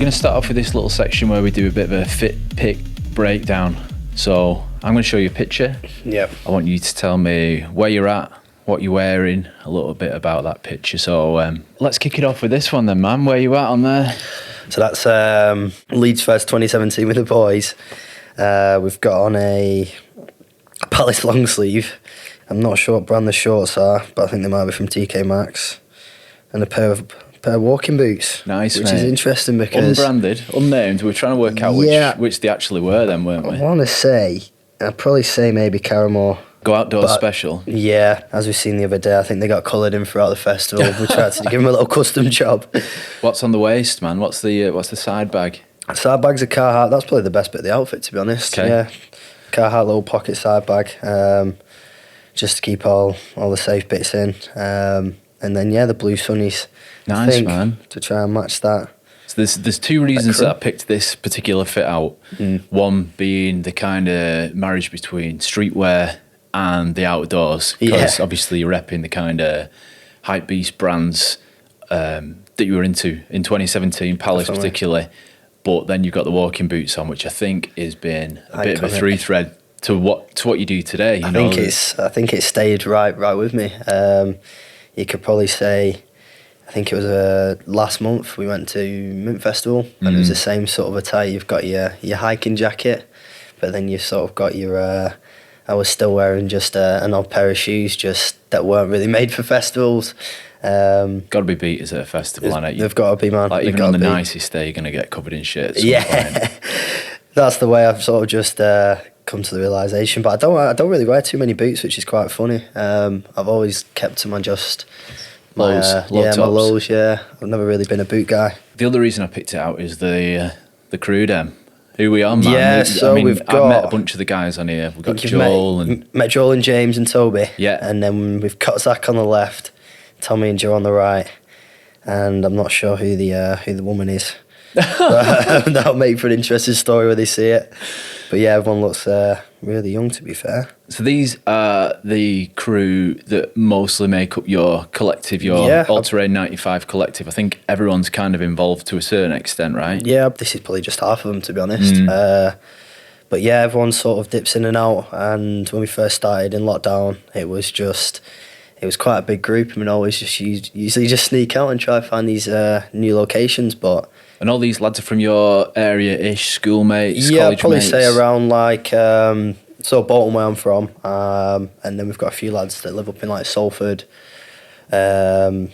going to start off with this little section where we do a bit of a fit pick breakdown. So I'm going to show you a picture. Yep. I want you to tell me where you're at, what you're wearing, a little bit about that picture. So let's kick it off with this one then, man. Where you at on there? So that's Leeds Fest 2017 with the boys. We've got on a Palace long sleeve. I'm not sure what brand the shorts are, but I think they might be from TK Maxx. And a pair of walking boots. Nice, which mate. is interesting because unbranded, unnamed. We're trying to work out which they actually were then, weren't we? I want to say, I'd probably say maybe Caramore. Go Outdoors special. Yeah, as we've seen the other day, I think they got coloured in throughout the festival. We tried to give them a little custom job. What's on the waist, man? What's the side bag? Side bag's a Carhartt. That's probably the best bit of the outfit, to be honest. Okay. Yeah, Carhartt little pocket side bag, just to keep all the safe bits in. And then the blue sunnies. Nice, I think, man. To try and match that. So there's two reasons that I picked this particular fit out. One being the kind of marriage between streetwear and the outdoors, because obviously you're repping the kind of hype beast brands that you were into in 2017, Palace Definitely. particularly. But then you've got the walking boots on, which I think has been a bit of a Iconic. through thread to what you do today. I think it stayed right with me. You could probably say, I think it was last month we went to Mint Festival, and it was the same sort of attire. You've got your hiking jacket, but then you've sort of got your. I was still wearing just an odd pair of shoes, just that weren't really made for festivals. Got to be beaters at a festival, I know. They've got to be, man. Like They've even on the gotta be. nicest day, you're going to get covered in shit. Yeah, that's the way I've sort of just come to the realisation. But I don't really wear too many boots, which is quite funny. I've always kept to my Lows, low my tops. lows. Yeah, I've never really been a boot guy. The other reason I picked it out is the crew dem. Who we are, man. Yeah, so we've I've got- met a bunch of the guys on here. We've got You've Joel met Joel and James and Toby. Yeah. And then we've got Zach on the left, Tommy and Joe on the right, and I'm not sure who the woman is. But that'll make for an interesting story when they see it. But yeah, everyone looks really young, to be fair. So these are the crew that mostly make up your collective, your All Terrain 95 collective. I think everyone's kind of involved to a certain extent, right? Yeah, this is probably just half of them, to be honest. But yeah, everyone sort of dips in and out. And when we first started in lockdown, it was quite a big group. I mean, always just usually just sneak out and try to find these new locations, but. And all these lads are from your area-ish, schoolmates, Yeah, I'd college probably mates? say around like, so Bolton where I'm from, and then we've got a few lads that live up in like Salford, Farmouth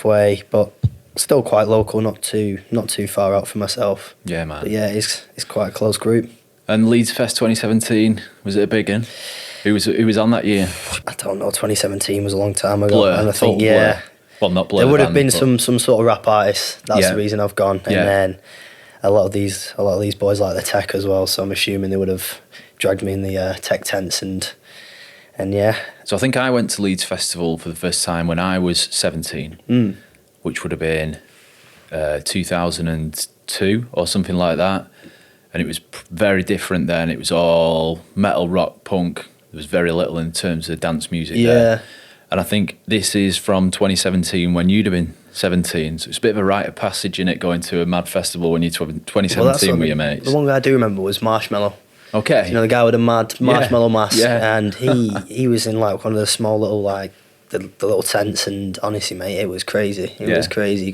Way, but still quite local, not too far out for myself. Yeah, man. But yeah, it's quite a close group. And Leeds Fest 2017, was it a big one? Who was on that year? I don't know, 2017 was a long time ago. Blur, and I think, Blur. Well, not Blur. there would have band, been but- some sort of rap artists. That's the reason I've gone. And Yeah. then a lot of these boys like the tech as well, so I'm assuming they would have dragged me in the tech tents and yeah. So I think I went to Leeds Festival for the first time when I was 17, which would have been 2002 or something like that. And it was very different then. It was all metal, rock, punk. There was very little in terms of dance music there. And I think this is from 2017 when you'd have been 17. So it's a bit of a rite of passage in it, going to a mad festival when you're 2017 with your mates. The one guy I do remember was Marshmallow. Okay. You know, the guy with the mad marshmallow mask. Yeah. And he was in like one of the small little like the little tents, and honestly, mate, it was crazy. It was crazy. You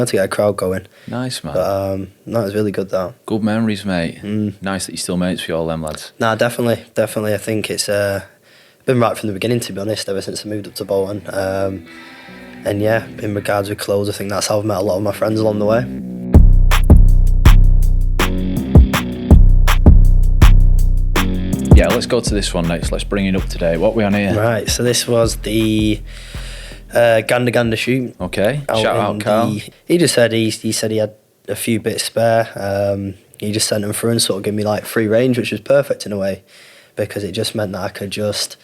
had to get a crowd going. Nice, man. But no, it was really good though. Good memories, mate. Nice that you're still mates with all them lads. Nah, definitely. I think it's been right from the beginning, to be honest, ever since I moved up to Bolton. And yeah, in regards with clothes, I think that's how I've met a lot of my friends along the way. Yeah, let's go to this one next. Let's bring it up to date. What are we on here? Right, so this was the Gander shoot. Okay, shout out Carl. He just said he said he had a few bits spare. He just sent them through and sort of gave me like free range, which was perfect in a way, because it just meant that I could just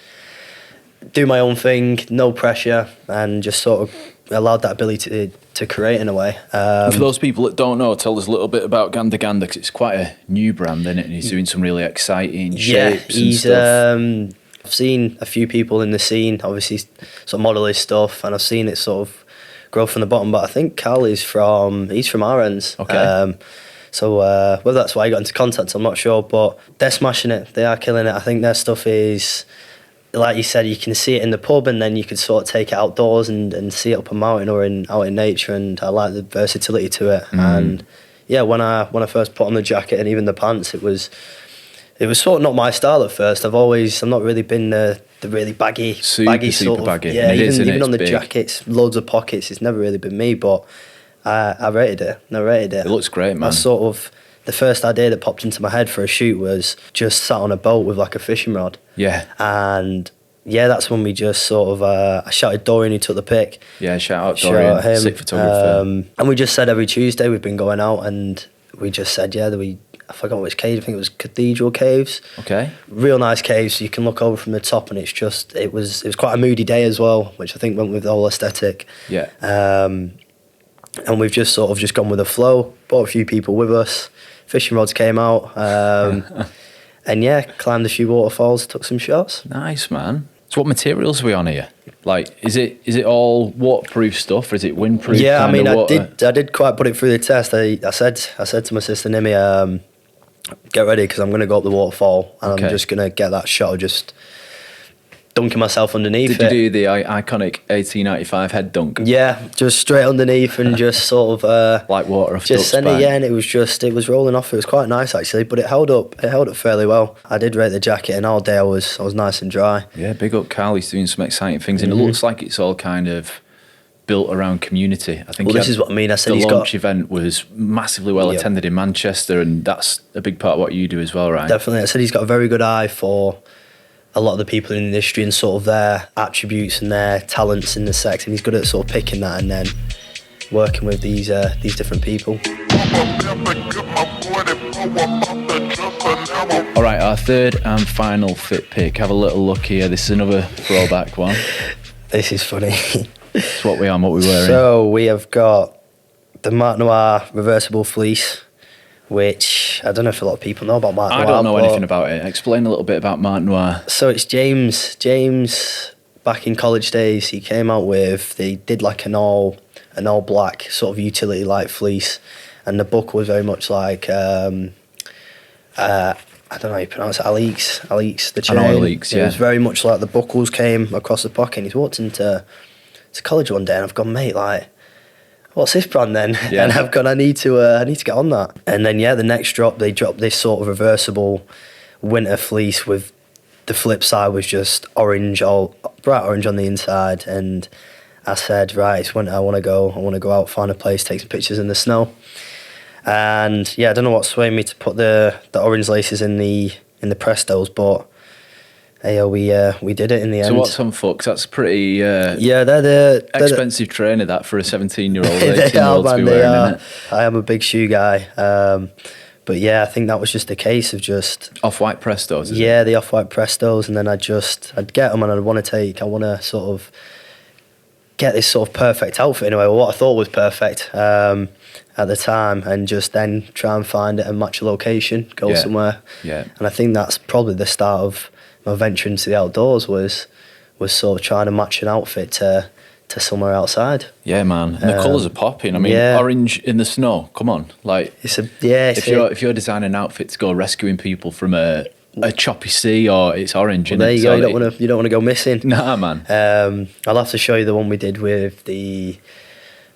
do my own thing, no pressure, and just sort of allowed that ability to create in a way. For those people that don't know, tell us a little bit about Gander, because it's quite a new brand, isn't it? And he's doing some really exciting shapes and stuff. I've seen a few people in the scene, obviously, sort of model his stuff, and I've seen it sort of grow from the bottom. But I think Cal he's from our ends. Okay. So whether that's why he got into contact, I'm not sure. But they're smashing it. They are killing it. I think their stuff is, like you said, you can see it in the pub, and then you could sort of take it outdoors and see it up a mountain or out in nature. And I like the versatility to it. And yeah, when I first put on the jacket and even the pants, it was sort of not my style at first. I've not really been the really baggy super sort of baggy. yeah. Even on the big. jackets, loads of pockets. It's never really been me, but I rated it. It looks great, man. I sort of, the first idea that popped into my head for a shoot was just sat on a boat with like a fishing rod. Yeah. And yeah, that's when we just sort of, I shouted Dorian who took the pic. Yeah, shout out Dorian, him. sick photographer. And we just said every Tuesday we've been going out, and we just said, I forgot which cave, I think it was Cathedral Caves. Okay. Real nice caves, you can look over from the top, and it was quite a moody day as well, which I think went with the whole aesthetic. Yeah. And we've just sort of just gone with the flow, brought a few people with us, fishing rods came out, and yeah, climbed a few waterfalls, took some shots. Nice, man. So what materials are we on here? Like, is it all waterproof stuff, or is it windproof? Yeah, I mean, I water? did quite put it through the test. I said to my sister Nimi, get ready because I'm going to go up the waterfall, and I'm just going to get that shot of just dunking myself underneath. Did you do the iconic 1895 head dunk? Yeah, just straight underneath and just sort of like water off just send it. Yeah, and it was rolling off. It was quite nice actually, but it held up fairly well. I did rate the jacket, and all day I was nice and dry. Yeah, big up Carl. He's doing some exciting things, and it looks like it's all kind of built around community. I think. Well, this is what I mean. I said the launch event was massively well attended in Manchester, and that's a big part of what you do as well, right? Definitely. I said he's got a very good eye for a lot of the people in the industry and sort of their attributes and their talents in the sector, and he's good at sort of picking that and then working with these different people. All right, our third and final fit pick. Have a little look here. This is another throwback one. This is funny. It's what we are and what we're wearing. So we have got the Mark Noir reversible fleece, which I don't know if a lot of people know about Mark Noir. I don't know anything about it. Explain a little bit about Mark Noir. So it's James, back in college days, he came out with, they did like an all black sort of utility light fleece, and the book was very much like, I don't know how you pronounce it, Alix, the chain. I know Alix, yeah. It was very much like the buckles came across the pocket, and he's walked into college one day, and I've gone, mate, like, what's this brand then? Yeah. And I've gone, I need to get on that. And then yeah, the next drop, they dropped this sort of reversible winter fleece with the flip side was just orange, all bright orange on the inside. And I said, right, it's winter, I want to go out, find a place, take some pictures in the snow. And yeah, I don't know what swayed me to put the orange laces in the Prestos, but hey, we did it in the end. So what's on foot? 'Cause that's pretty they're expensive trainer that for a 17-year-old, they 18-year-old to be wearing, isn't it? I am a big shoe guy, but yeah, I think that was just a case of just Off-white Prestos, yeah, the off-white Prestos, and then I'd get them, and I want to sort of get this sort of perfect outfit anyway, or what I thought was perfect at the time, and just then try and find it and match a location, go somewhere. Yeah. And I think that's probably the start of my venture into the outdoors was sort of trying to match an outfit to somewhere outside. Yeah, man. And the colours are popping. I mean, orange in the sno. Come on, like if you're designing an outfit to go rescuing people from a choppy sea, or it's orange. Well, there you go. You don't want to go missing. Nah, man. I'll have to show you the one we did with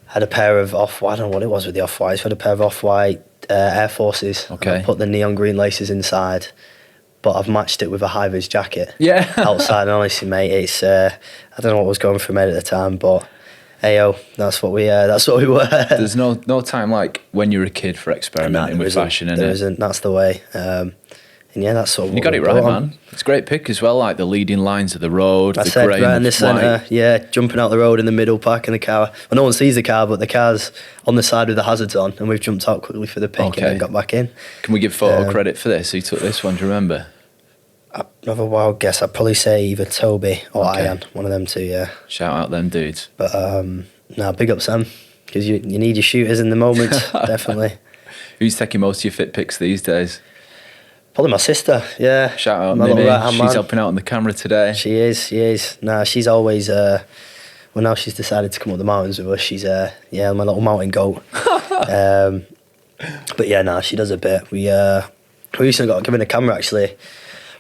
had a pair of I don't know what it was with the off-whites. Had a pair of off-white Air Forces. Okay. I put the neon green laces inside, but I've matched it with a high-vis jacket. Yeah. Outside, and honestly, mate, it's I don't know what was going through my head at the time, but heyo, that's what we were. There's no time like when you're a kid for experimenting with fashion, and that's the way. And yeah, that's sort of you got it right, man. It's a great pick as well, like the leading lines of the road, That's the grey right in and the the centre. white. Yeah, jumping out the road in the middle, parking the car. Well, no one sees the car, but the car's on the side with the hazards on, and we've jumped out quickly for the pick and then got back in. Can we give photo credit for this? Who took this one? Do you remember? Another wild guess. I'd probably say either Toby or Ian, one of them two. Yeah. Shout out them dudes. But big up Sam, because you need your shooters in the moment, definitely. Who's taking most of your fit pics these days? Probably my sister, yeah. Shout out My little Nini. right-hand She's man. helping out on the camera today. She is. Nah, she's always well, now she's decided to come up the mountains with us. She's my little mountain goat. But yeah, nah, she does a bit. We recently got given a camera actually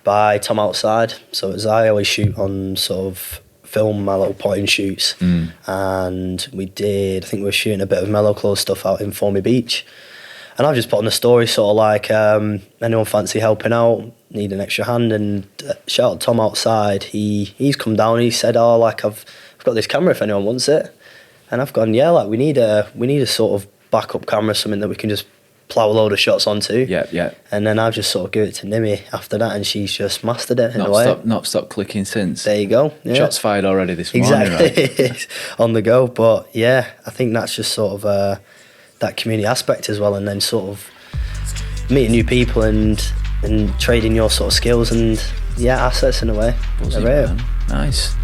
by Tom Outside. So as I always shoot on sort of film my little point and shoots, and I think we were shooting a bit of mellow clothes stuff out in Formy Beach, and I've just put on the story sort of like anyone fancy helping out, need an extra hand, and shout out Tom Outside. He's come down. He said, oh, like I've got this camera if anyone wants it, and I've gone, yeah, like we need a sort of backup camera, something that we can just plough a load of shots onto. Yeah. And then I've just sort of give it to Nimmy after that, and she's just mastered it in a way. Not stopped clicking since. There you go. Yeah. Shots fired already this morning, exactly. right? On the go. But yeah, I think that's just sort of that community aspect as well, and then sort of meeting new people and trading your sort of skills and assets in a way. Buzzing, man. Nice.